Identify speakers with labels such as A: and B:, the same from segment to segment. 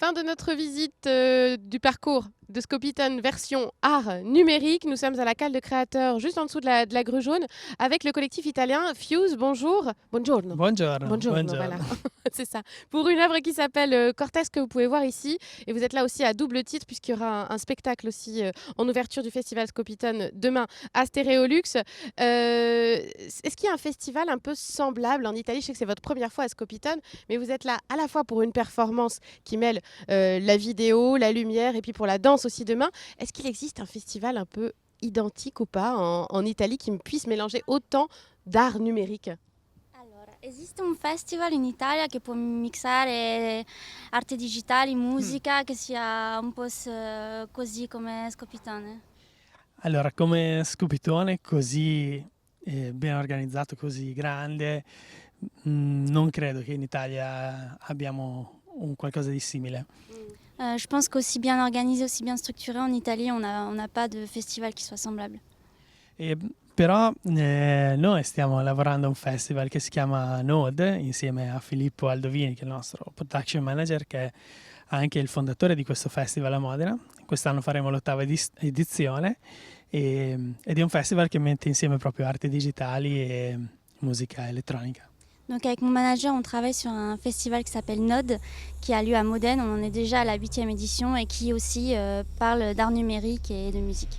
A: Fin de notre visite du parcours de Scopitone version art numérique. Nous sommes à la cale de créateurs, juste en dessous de la grue jaune, avec le collectif italien Fuse. Bonjour. Buongiorno.
B: Buongiorno,
A: Buongiorno, voilà.
B: buongiorno.
A: C'est ça. Pour une œuvre qui s'appelle Cortez, que vous pouvez voir ici. Et vous êtes là aussi à double titre, puisqu'il y aura un spectacle aussi en ouverture du festival Scopitone demain à Stéréolux. Est-ce qu'il y a un festival un peu semblable en Italie? Je sais que c'est votre première fois à Scopitone, mais vous êtes là à la fois pour une performance qui mêle la vidéo, la lumière et puis pour la danse aussi demain. Est-ce qu'il existe un festival un peu identique ou pas en Italie qui puisse mélanger autant d'art numérique?
C: Allora, esiste un festival in Italia che può mixare arte digitali, musica, che sia un po' così come Scopitone?
B: Allora, come Scopitone, così ben organizzato, così grande, non credo che in Italia abbiamo un qualcosa di simile.
C: Je pense qu'aussi bien organisé, aussi bien structuré en Italie, on n'a pas de festival qui soit semblable.
B: Però noi stiamo lavorando a un festival che si chiama Node, insieme a Filippo Aldovini, che è il nostro production manager, che è anche il fondatore di questo festival a Modena. Quest'anno faremo l'8ª edizione ed è un festival che mette insieme proprio arti digitali e musica elettronica.
C: Donc avec mon manager, on travaille sur un festival qui s'appelle Node, qui a lieu à Modène. On en est déjà à la 8e édition et qui aussi parle d'art numérique et de musique.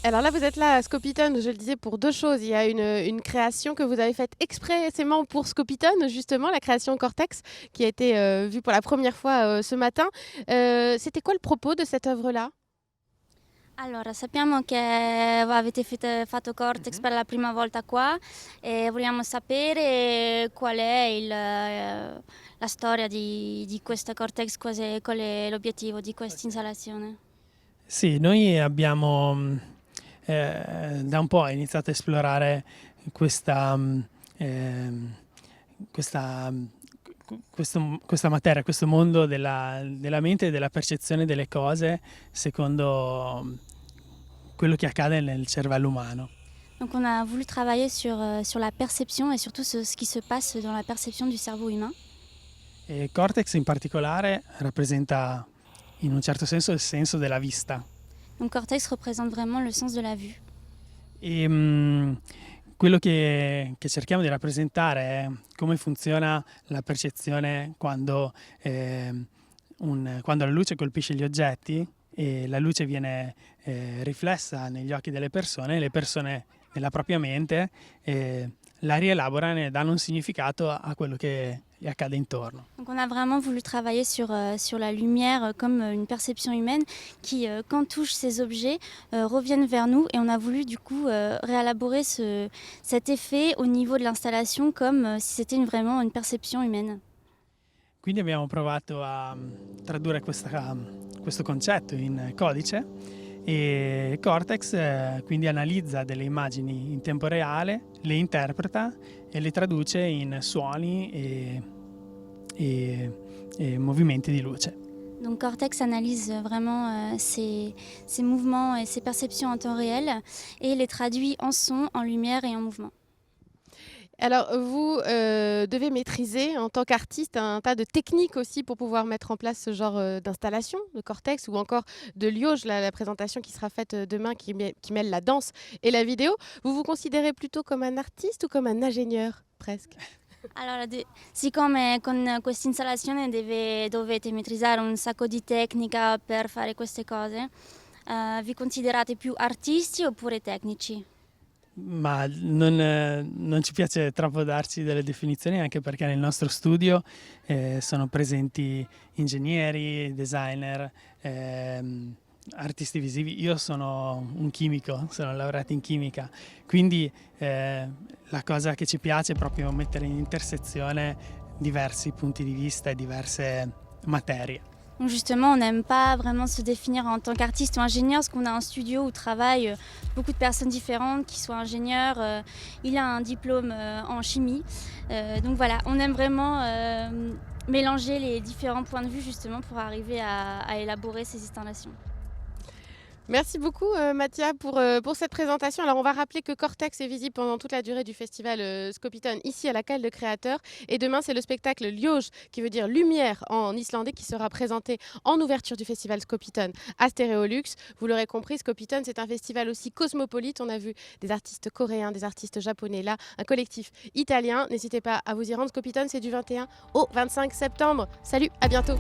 A: Alors là, vous êtes là à Scopitone, je le disais, pour deux choses. Il y a une création que vous avez faite expressément pour Scopitone, justement, la création Cortex, qui a été vue pour la première fois ce matin. C'était quoi le propos de cette œuvre-là?
C: Allora, sappiamo che avete fatto Cortex per la prima volta qua e vogliamo sapere qual è la storia di questa Cortex, qual è l'obiettivo di questa installazione.
B: Sì, noi abbiamo da un po' iniziato a esplorare questa materia, questo mondo della mente e della percezione delle cose secondo quello che accade nel cervello umano.
C: Donc on a voulu travailler sur la perception et surtout ce qui se passe dans la perception du cerveau humain.
B: E Cortex in particolare rappresenta in un certo senso il senso della vista.
C: Donc Cortex représente vraiment le sens de la vue.
B: E quello che cerchiamo di rappresentare è come funziona la percezione quando la luce colpisce gli oggetti e la luce viene riflessa negli occhi delle persone, e le persone nella propria mente la rielaborano e danno un significato a quello che gli accade intorno.
C: Donc on a vraiment voulu travailler sur la lumière comme une perception humaine qui, quand touche ces objets, reviennent vers nous, et on a voulu du coup réélaborer cet effet au niveau de l'installation comme si c'était vraiment une perception humaine.
B: Quindi abbiamo provato a tradurre questo concetto in codice, e Cortex quindi analizza delle immagini in tempo reale, le interpreta e le traduce in suoni e movimenti di luce.
C: Donc Cortex analyse vraiment ces mouvements et ces perceptions en temps réel et les traduit en son, en lumière et en mouvement.
A: Alors, vous devez maîtriser en tant qu'artiste un tas de techniques aussi pour pouvoir mettre en place ce genre d'installation de Cortex ou encore de Lioge, la présentation qui sera faite demain qui mêle la danse et la vidéo. Vous vous considérez plutôt comme un artiste ou comme un ingénieur, presque?
C: Allora, siccome con questa installazione dovete metrizzare un sacco di tecnica per fare queste cose, vi considerate più artisti oppure tecnici?
B: Ma non ci piace troppo darci delle definizioni, anche perché nel nostro studio sono presenti ingegneri, designer, artisti visivi. Io sono un chimico, sono laureato in chimica, quindi la cosa che ci piace è proprio mettere in intersezione diversi punti di vista et diverse materie.
C: Donc justement, on n'aime pas vraiment se définir en tant qu'artiste ou ingénieur, parce qu'on a un studio où travaillent beaucoup de personnes différentes, qui soient ingénieurs. Il a un diplôme en chimie. Donc voilà, on aime vraiment mélanger les différents points de vue justement pour arriver à élaborer ces installations.
A: Merci beaucoup Mathia pour cette présentation. Alors on va rappeler que Cortex est visible pendant toute la durée du festival Scopiton ici à la Cale de Créateurs. Et demain c'est le spectacle Ljós, qui veut dire lumière en islandais, qui sera présenté en ouverture du festival Scopiton à Stéréolux. Vous l'aurez compris, Scopiton c'est un festival aussi cosmopolite. On a vu des artistes coréens, des artistes japonais là, un collectif italien. N'hésitez pas à vous y rendre. Scopiton c'est du 21 au 25 septembre. Salut, à bientôt.